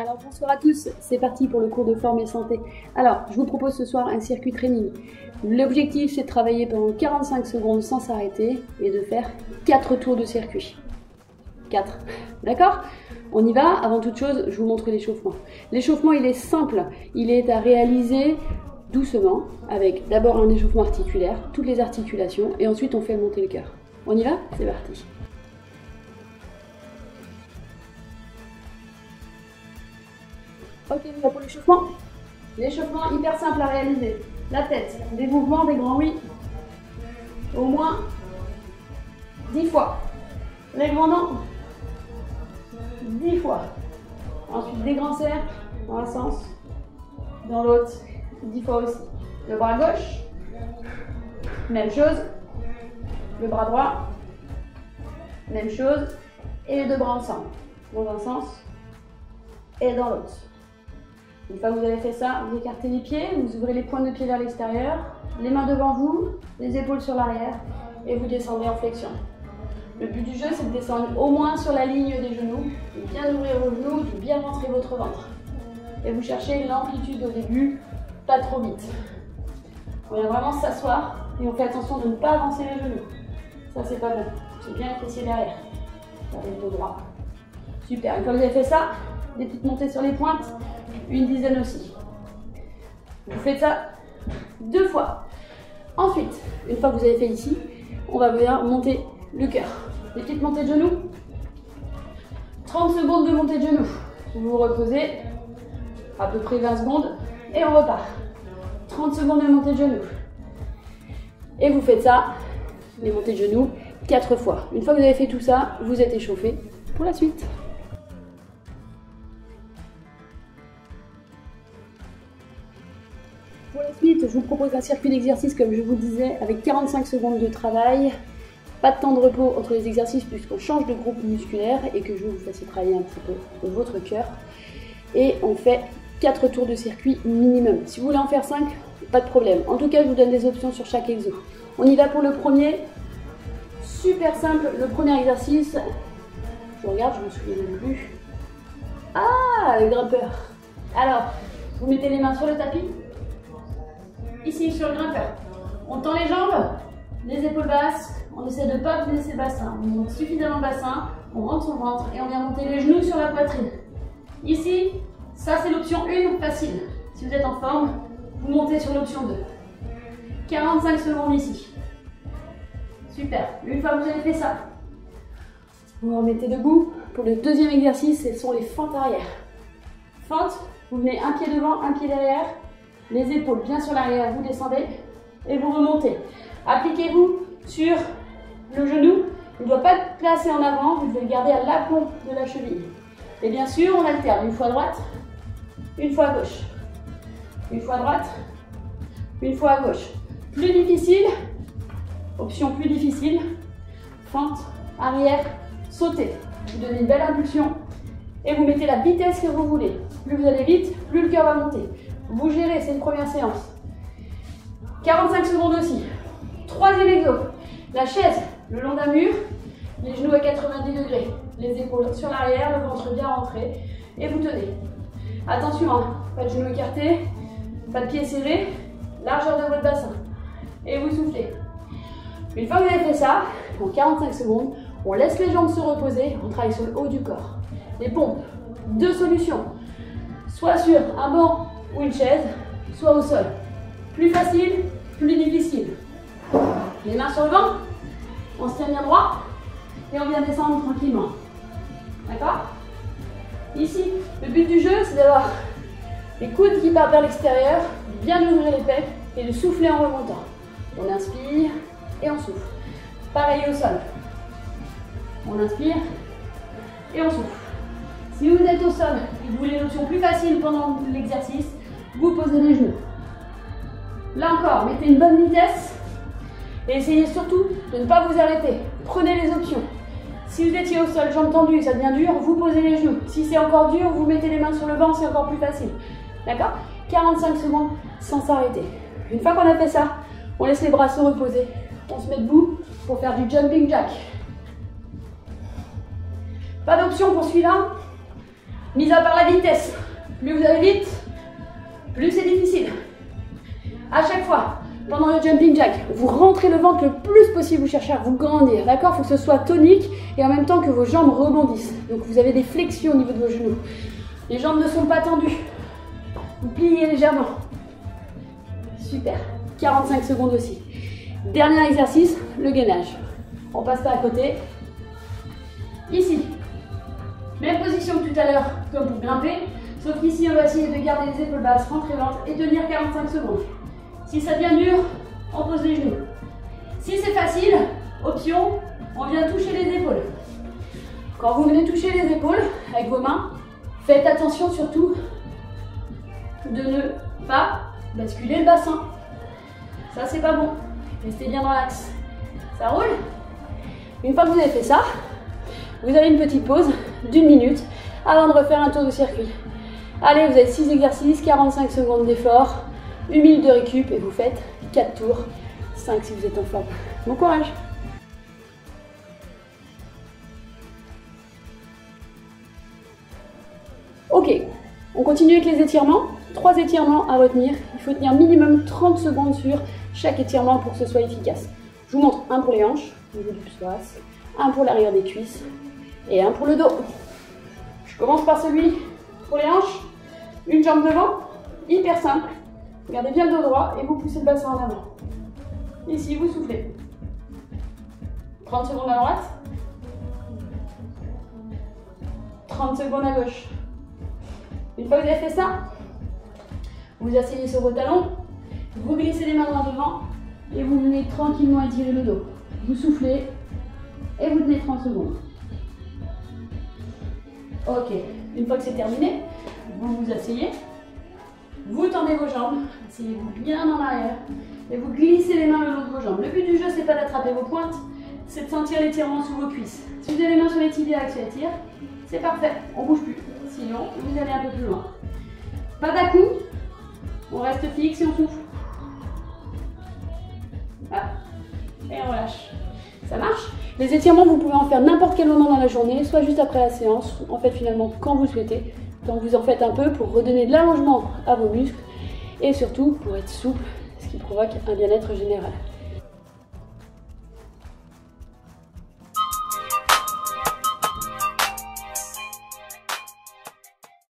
Alors bonsoir à tous, c'est parti pour le cours de forme et santé. Alors, je vous propose ce soir un circuit training. L'objectif c'est de travailler pendant 45 secondes sans s'arrêter et de faire 4 tours de circuit. 4, d'accord? On y va. Avant toute chose, je vous montre l'échauffement. L'échauffement il est simple, il est à réaliser doucement avec d'abord un échauffement articulaire, toutes les articulations et ensuite on fait monter le cœur. On y va? C'est parti. Ok, voilà pour l'échauffement. L'échauffement hyper simple à réaliser. La tête, des mouvements, des grands oui. Au moins 10 fois. Les grands non. 10 fois. Ensuite des grands cercles dans un sens. Dans l'autre, 10 fois aussi. Le bras gauche. Même chose. Le bras droit. Même chose. Et les deux bras ensemble. Dans un sens et dans l'autre. Une fois que vous avez fait ça, vous écartez les pieds, vous ouvrez les pointes de pied vers l'extérieur, les mains devant vous, les épaules sur l'arrière et vous descendez en flexion. Le but du jeu, c'est de descendre au moins sur la ligne des genoux, de bien ouvrir vos genoux, de bien rentrer votre ventre. Et vous cherchez l'amplitude au début, pas trop vite. On vient vraiment s'asseoir et on fait attention de ne pas avancer les genoux. Ça, c'est pas bon. C'est bien fessier derrière. Gardez le dos droit. Super. Une fois que vous avez fait ça, des petites montées sur les pointes. Une dizaine aussi. Vous faites ça 2 fois. Ensuite, une fois que vous avez fait ici, on va venir monter le cœur. Des petites montées de genoux. 30 secondes de montée de genoux. Vous vous reposez à peu près 20 secondes et on repart. 30 secondes de montée de genoux. Et vous faites ça, les montées de genoux, 4 fois. Une fois que vous avez fait tout ça, vous êtes échauffé pour la suite. Pour la suite, je vous propose un circuit d'exercice comme je vous le disais, avec 45 secondes de travail. Pas de temps de repos entre les exercices puisqu'on change de groupe musculaire et que je vous fasse travailler un petit peu votre cœur. Et on fait 4 tours de circuit minimum. Si vous voulez en faire 5, pas de problème. En tout cas, je vous donne des options sur chaque exo. On y va pour le premier. Super simple, le premier exercice. Je regarde, je me souviens même plus. Ah, le grimpeur. Alors, vous mettez les mains sur le tapis. Ici sur le grimpeur, on tend les jambes, les épaules basses, on essaie de ne pas baisser le bassin, on monte suffisamment le bassin, on rentre son ventre et on vient monter les genoux sur la poitrine. Ici, ça c'est l'option 1 facile. Si vous êtes en forme, vous montez sur l'option 2. 45 secondes ici. Super. Une fois que vous avez fait ça, vous vous remettez debout. Pour le deuxième exercice, ce sont les fentes arrière. Fente, vous venez un pied devant, un pied derrière. Les épaules bien sur l'arrière, vous descendez et vous remontez. Appliquez-vous sur le genou. Il ne doit pas être placé en avant, vous devez le garder à l'aplomb de la cheville. Et bien sûr, on alterne une fois à droite, une fois à gauche. Une fois à droite, une fois à gauche. Plus difficile, option plus difficile, fente, arrière, sautez. Vous donnez une belle impulsion et vous mettez la vitesse que vous voulez. Plus vous allez vite, plus le cœur va monter. Vous gérez, c'est une première séance. 45 secondes aussi. Troisième exo. La chaise le long d'un mur, les genoux à 90 degrés, les épaules sur l'arrière, le ventre bien rentré et vous tenez. Attention, hein, pas de genoux écartés, pas de pieds serrés, largeur de votre bassin. Et vous soufflez. Une fois que vous avez fait ça, en 45 secondes, on laisse les jambes se reposer, on travaille sur le haut du corps. Les pompes, 2 solutions. Soit sur un banc ou une chaise, soit au sol. Plus facile, plus difficile. Les mains sur le ventre, on se tient bien droit et on vient descendre tranquillement. D'accord? Ici, le but du jeu, c'est d'avoir les coudes qui partent vers l'extérieur, bien ouvrir les pecs et de souffler en remontant. On inspire et on souffle. Pareil au sol. On inspire et on souffle. Si vous êtes au sol et que vous voulez l'option plus facile pendant l'exercice, vous posez les genoux. Là encore, mettez une bonne vitesse et essayez surtout de ne pas vous arrêter. Prenez les options. Si vous étiez au sol, jambes tendues et que ça devient dur, vous posez les genoux. Si c'est encore dur, vous mettez les mains sur le banc, c'est encore plus facile. D'accord? 45 secondes sans s'arrêter. Une fois qu'on a fait ça, on laisse les bras se reposer. On se met debout pour faire du jumping jack. Pas d'option pour celui-là. Mis à part la vitesse, plus vous allez vite, plus c'est difficile. À chaque fois, pendant le jumping jack, vous rentrez le ventre le plus possible, vous cherchez à vous grandir, d'accord? Il faut que ce soit tonique et en même temps que vos jambes rebondissent. Donc vous avez des flexions au niveau de vos genoux. Les jambes ne sont pas tendues. Vous pliez légèrement. Super. 45 secondes aussi. Dernier exercice, le gainage. On passe pas à côté. Ici. Même position que tout à l'heure, comme pour grimper. Sauf qu'ici, on va essayer de garder les épaules basses, rentrer ventre et tenir 45 secondes. Si ça devient dur, on pose les genoux. Si c'est facile, option, on vient toucher les épaules. Quand vous venez toucher les épaules avec vos mains, faites attention surtout de ne pas basculer le bassin. Ça, c'est pas bon. Restez bien dans l'axe. Ça roule? Une fois que vous avez fait ça, vous avez une petite pause d'1 minute avant de refaire un tour de circuit. Allez, vous avez 6 exercices, 45 secondes d'effort, 1 minute de récup et vous faites 4 tours, 5 si vous êtes en forme. Bon courage! Ok, on continue avec les étirements. 3 étirements à retenir. Il faut tenir minimum 30 secondes sur chaque étirement pour que ce soit efficace. Je vous montre un pour les hanches, au niveau du psoas, un pour l'arrière des cuisses et un pour le dos. Je commence par celui pour les hanches. Une jambe devant, hyper simple. Gardez bien le dos droit et vous poussez le bassin en avant. Ici, vous soufflez. 30 secondes à droite. 30 secondes à gauche. Une fois que vous avez fait ça, vous asseyez sur vos talons, vous glissez les mains droite devant et vous venez tranquillement étirer le dos. Vous soufflez et vous tenez 30 secondes. Ok, une fois que c'est terminé, vous vous asseyez, vous tendez vos jambes, asseyez-vous bien en arrière et vous glissez les mains le long de vos jambes. Le but du jeu, c'est pas d'attraper vos pointes, c'est de sentir l'étirement sous vos cuisses. Si vous avez les mains sur les tibias et que ça étire, c'est parfait, on bouge plus. Sinon, vous allez un peu plus loin. Pas d'à-coups, on reste fixe et on souffle. Voilà. Et on relâche. Ça marche? Les étirements, vous pouvez en faire n'importe quel moment dans la journée, soit juste après la séance, en fait finalement quand vous souhaitez. Donc vous en faites un peu pour redonner de l'allongement à vos muscles et surtout pour être souple, ce qui provoque un bien-être général.